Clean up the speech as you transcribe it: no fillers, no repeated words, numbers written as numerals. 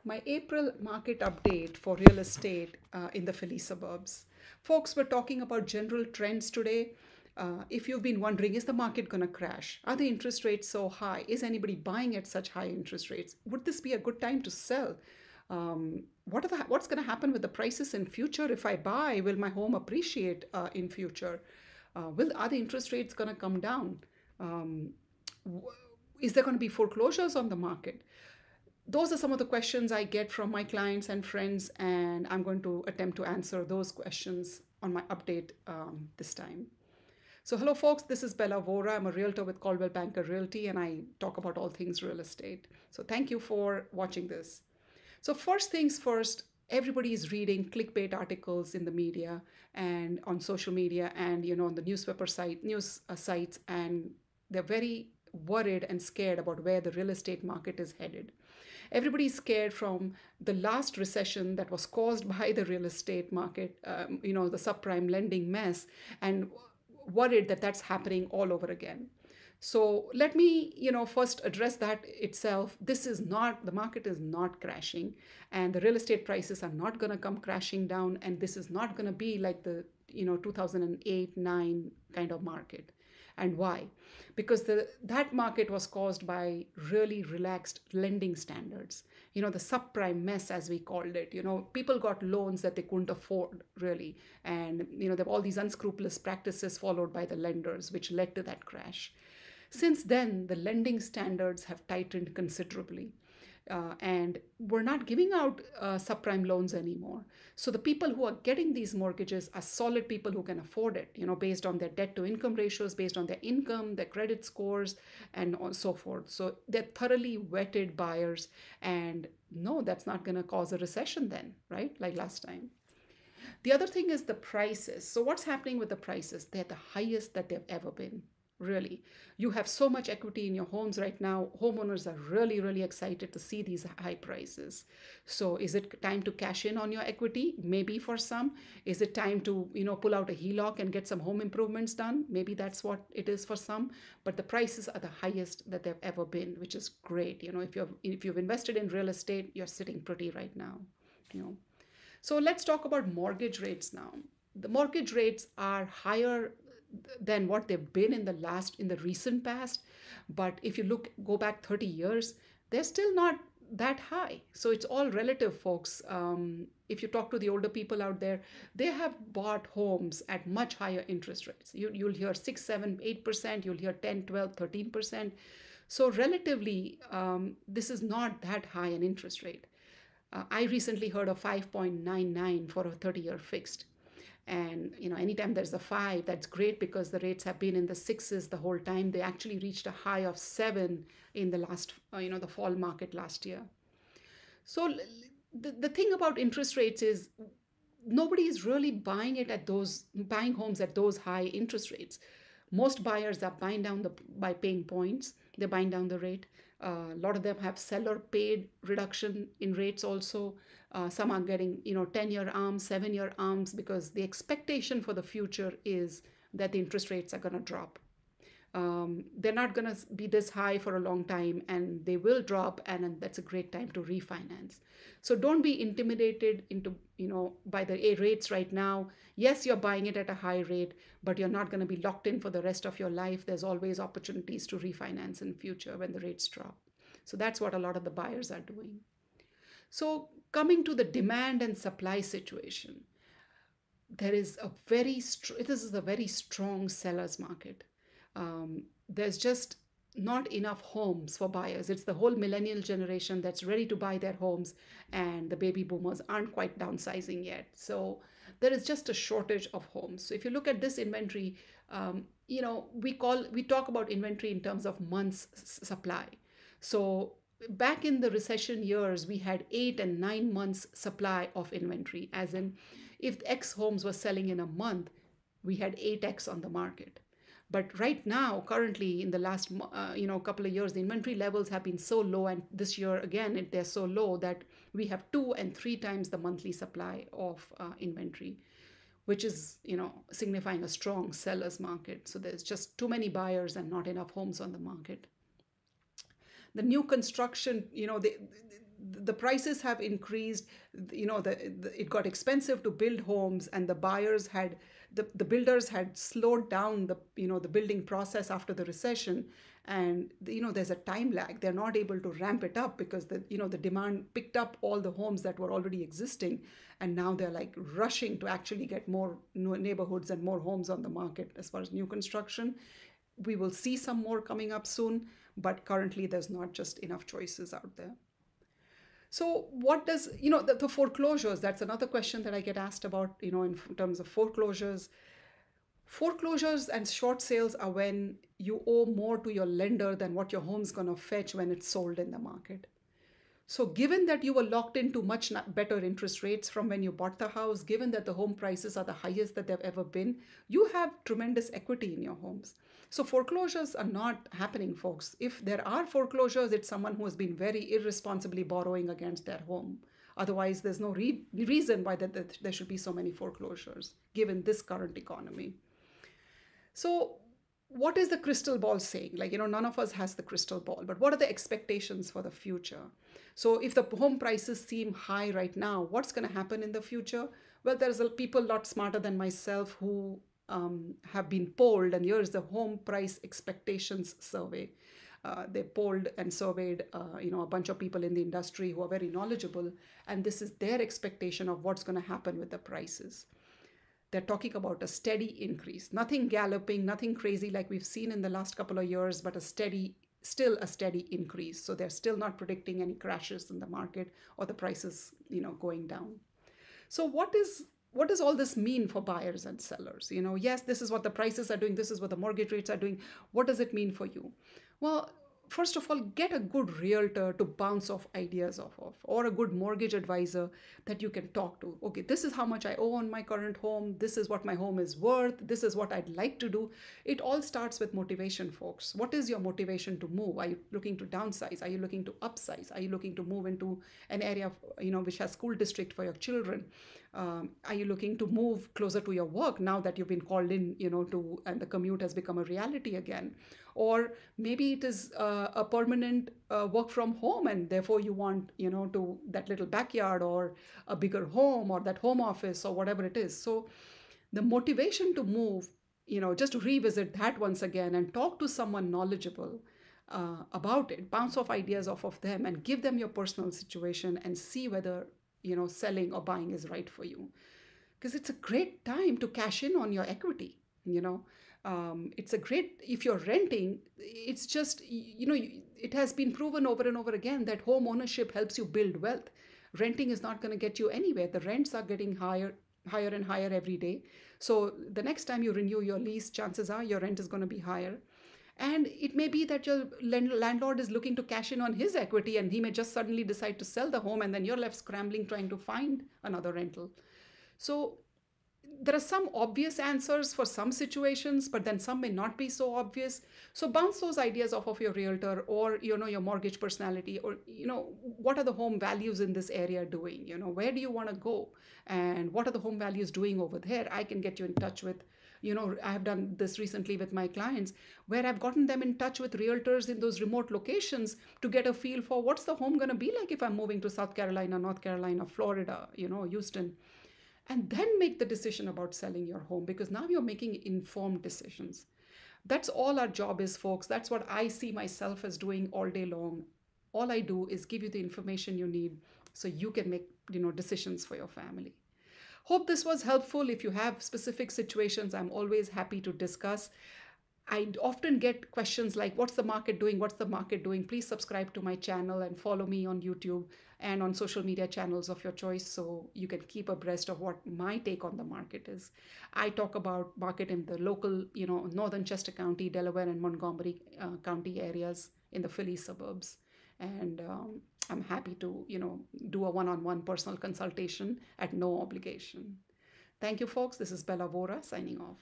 My April market update for real estate in the Philly suburbs. Folks, we're talking about general trends today. If you've been wondering, is the market going to crash? Are the interest rates so high? Is anybody buying at such high interest rates? Would this be a good time to sell? What's going to happen with the prices in future? If I buy, will my home appreciate in future? Are the interest rates going to come down? Um, is there going to be foreclosures on the market? Those are some of the questions I get from my clients and friends, and I'm going to attempt to answer those questions on my update this time. So, hello, folks. This is Bella Vora. I'm a realtor with Coldwell Banker Realty, and I talk about all things real estate. So, thank you for watching this. So, first things first, everybody is reading clickbait articles in the media and on social media and on the newspaper news sites, and they're very worried and scared about where the real estate market is headed. Everybody's scared from the last recession that was caused by the real estate market, the subprime lending mess, and worried that that's happening all over again. So let me, first address that itself. The market is not crashing, and the real estate prices are not going to come crashing down, and this is not going to be like the, 2008-9 kind of market. And why? Because that market was caused by really relaxed lending standards. The subprime mess, as we called it. People got loans that they couldn't afford, really. And, there were all these unscrupulous practices followed by the lenders, which led to that crash. Since then, the lending standards have tightened considerably. And we're not giving out subprime loans anymore. So the people who are getting these mortgages are solid people who can afford it, based on their debt to income ratios, based on their income, their credit scores, and so forth. So they're thoroughly vetted buyers. And no, that's not going to cause a recession then, right? Like last time. The other thing is the prices. So what's happening with the prices? They're the highest that they've ever been. Really, you have so much equity in your homes right now. Homeowners are really, really excited to see these high prices. So is it time to cash in on your equity? Maybe for some. Is it time to, pull out a HELOC and get some home improvements done? Maybe that's what it is for some. But the prices are the highest that they've ever been, which is great. If you've invested in real estate, you're sitting pretty right now. You know. So let's talk about mortgage rates now. The mortgage rates are higher than what they've been in the recent past. But if you go back 30 years, they're still not that high. So it's all relative, folks. If you talk to the older people out there, they have bought homes at much higher interest rates. You'll hear 6, 7, 8%, you'll hear 10, 12, 13%. So relatively, this is not that high an interest rate. I recently heard of 5.99 for a 30-year fixed. And anytime there's a 5, that's great because the rates have been in the 6s the whole time. They actually reached a high of 7 in the last, the fall market last year. So the thing about interest rates is nobody is really buying homes at those high interest rates. Most buyers are buying down by paying points. They're buying down the rate. A lot of them have seller paid reduction in rates also. Some are getting 10-year arms, 7-year arms, because the expectation for the future is that the interest rates are going to drop. They're not going to be this high for a long time, and they will drop, and that's a great time to refinance. So don't be intimidated by the rates right now. Yes, you're buying it at a high rate, but you're not going to be locked in for the rest of your life. There's always opportunities to refinance in future when the rates drop. So that's what a lot of the buyers are doing. So coming to the demand and supply situation, this is a very strong seller's market. There's just not enough homes for buyers. It's the whole millennial generation that's ready to buy their homes, and the baby boomers aren't quite downsizing yet. So there is just a shortage of homes. So if you look at this inventory, we talk about inventory in terms of months supply. So back in the recession years, we had 8 and 9 months supply of inventory, as in if X homes were selling in a month, we had 8X on the market. But right now, currently, in the last couple of years, the inventory levels have been so low, and this year again, they're so low that we have 2 and 3 times the monthly supply of inventory, which is signifying a strong seller's market. So there's just too many buyers and not enough homes on the market. The new construction, the prices have increased. It got expensive to build homes, and the builders had slowed down the building process after the recession. And there's a time lag. They're not able to ramp it up because the demand picked up all the homes that were already existing, and now they're like rushing to actually get more neighborhoods and more homes on the market. As far as new construction, we will see some more coming up soon, but currently there's not just enough choices out there. So what does, the foreclosures, that's another question that I get asked about, in terms of foreclosures. Foreclosures and short sales are when you owe more to your lender than what your home's going to fetch when it's sold in the market. So given that you were locked into much better interest rates from when you bought the house, given that the home prices are the highest that they've ever been, you have tremendous equity in your homes. So foreclosures are not happening, folks. If there are foreclosures, it's someone who has been very irresponsibly borrowing against their home. Otherwise, there's no reason why there should be so many foreclosures, given this current economy. So what is the crystal ball saying? None of us has the crystal ball, but what are the expectations for the future? So if the home prices seem high right now, what's going to happen in the future? Well, there's people a lot smarter than myself who have been polled, and here's the home price expectations survey. They polled and surveyed, a bunch of people in the industry who are very knowledgeable, and this is their expectation of what's going to happen with the prices. They're talking about a steady increase, nothing galloping, nothing crazy like we've seen in the last couple of years, but still a steady increase. So they're still not predicting any crashes in the market or the prices, going down. So what does all this mean for buyers and sellers? Yes, this is what the prices are doing. This is what the mortgage rates are doing. What does it mean for you? Well, first of all, get a good realtor to bounce off ideas off of, or a good mortgage advisor that you can talk to. Okay, this is how much I owe on my current home. This is what my home is worth. This is what I'd like to do. It all starts with motivation, folks. What is your motivation to move? Are you looking to downsize? Are you looking to upsize? Are you looking to move into an area, which has school district for your children? Are you looking to move closer to your work now that you've been called in, and the commute has become a reality again? Or maybe it is a permanent work from home, and therefore you want, to that little backyard or a bigger home or that home office or whatever it is. So the motivation to move, just to revisit that once again and talk to someone knowledgeable about it, bounce off ideas off of them and give them your personal situation and see whether selling or buying is right for you. Because it's a great time to cash in on your equity. It's a great, if you're renting, it's just, it has been proven over and over again that home ownership helps you build wealth. Renting is not going to get you anywhere. The rents are getting higher and higher every day. So the next time you renew your lease, chances are your rent is going to be higher. And it may be that your landlord is looking to cash in on his equity, and he may just suddenly decide to sell the home, and then you're left scrambling trying to find another rental. So there are some obvious answers for some situations, but then some may not be so obvious. So bounce those ideas off of your realtor or, your mortgage personality, or, what are the home values in this area doing? Where do you want to go? And what are the home values doing over there? I can get you in touch with, I have done this recently with my clients where I've gotten them in touch with realtors in those remote locations to get a feel for what's the home going to be like if I'm moving to South Carolina, North Carolina, Florida, Houston. And then make the decision about selling your home, because now you're making informed decisions. That's all our job is, folks. That's what I see myself as doing all day long. All I do is give you the information you need so you can make, decisions for your family. Hope this was helpful. If you have specific situations, I'm always happy to discuss. I often get questions like, what's the market doing? What's the market doing? Please subscribe to my channel and follow me on YouTube and on social media channels of your choice so you can keep abreast of what my take on the market is. I talk about market in the local, northern Chester County, Delaware and Montgomery County areas in the Philly suburbs. And I'm happy to, do a one-on-one personal consultation at no obligation. Thank you, folks. This is Bella Vora signing off.